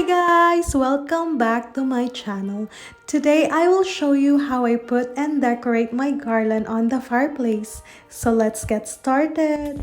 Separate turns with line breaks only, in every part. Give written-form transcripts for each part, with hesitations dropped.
guys! Welcome back to my channel. Today I will show you how I put and decorate my garland on the fireplace. So let's get started!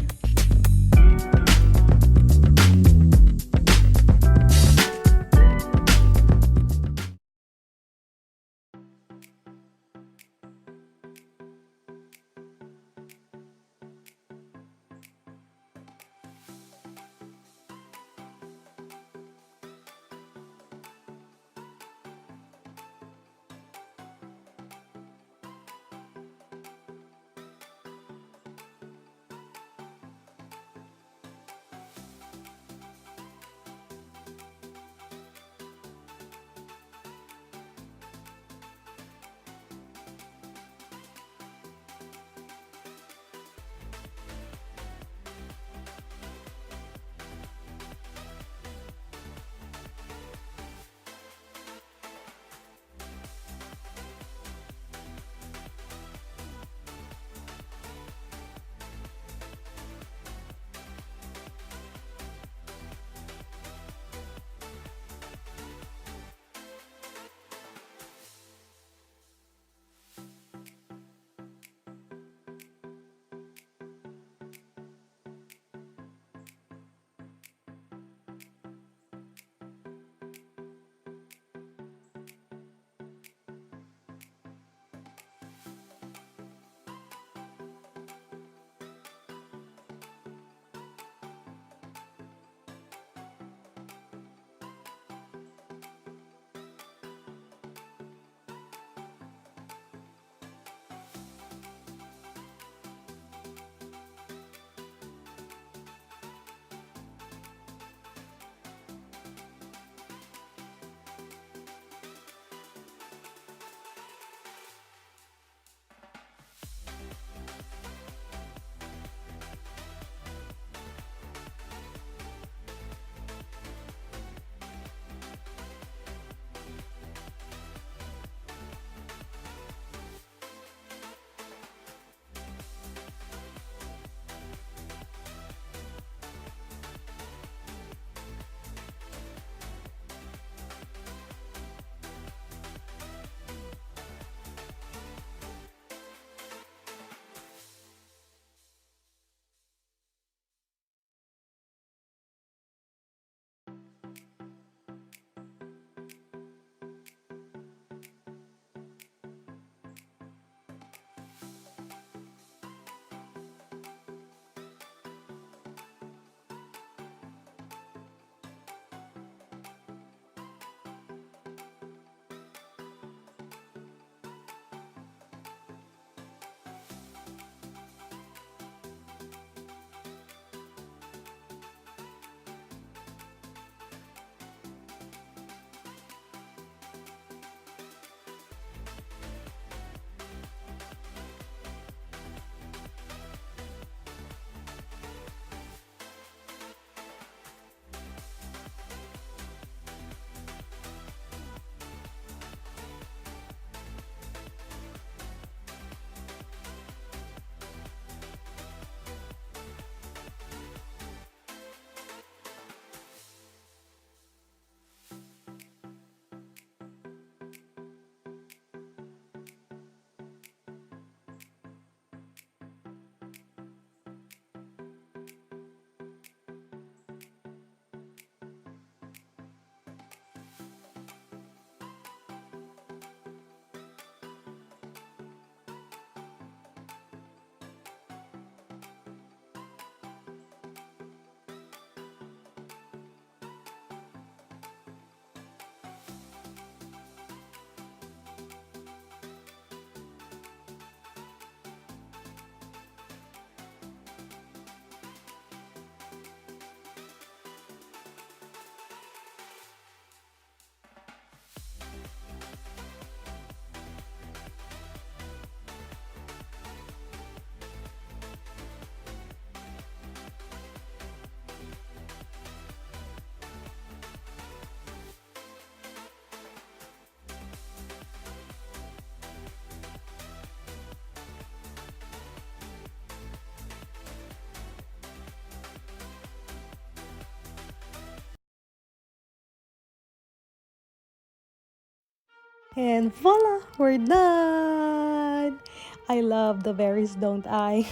And voila, we're done. I love the berries, don't I?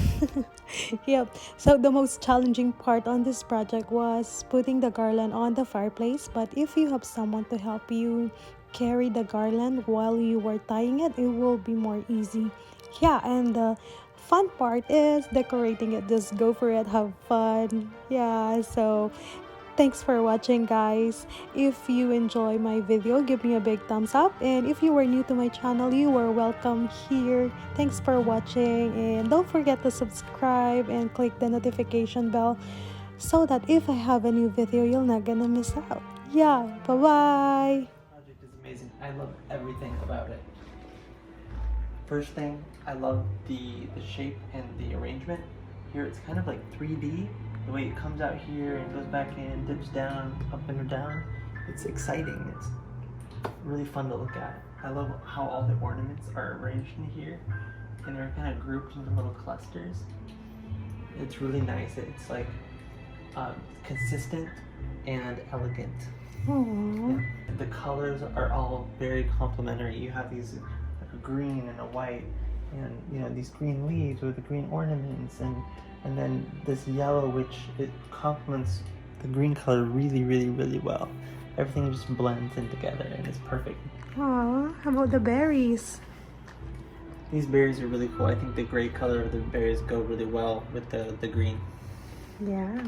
Yep. So the most challenging part on this project was putting the garland on the fireplace. But if you have someone to help you carry the garland while you were tying it, it will be more easy. Yeah, and the fun part is decorating it. Just go for it, have fun. Yeah, so thanks for watching, guys. If you enjoy my video, give me a big thumbs up, and if you are new to my channel, you are welcome here. Thanks for watching, and don't forget to subscribe and click the notification bell so that if I have a new video, you're not gonna miss out. Yeah, bye bye.
Project is amazing. I love everything about it. First thing, I love the shape and the arrangement. Here it's kind of like 3D. The way it comes out here and goes back in, dips down, up and down. It's exciting. It's really fun to look at. I love how all the ornaments are arranged in here and they're kind of grouped into little clusters. It's really nice. It's like consistent and elegant.
Aww.
Yeah. The colors are all very complementary. You have these like a green and a white, and you know these green leaves with the green ornaments, and then this yellow, which it complements the green color really well. Everything just blends in together and it's perfect.
Aw, how about the berries?
These berries are really cool. I think the gray color of the berries go really well with the green.
Yeah.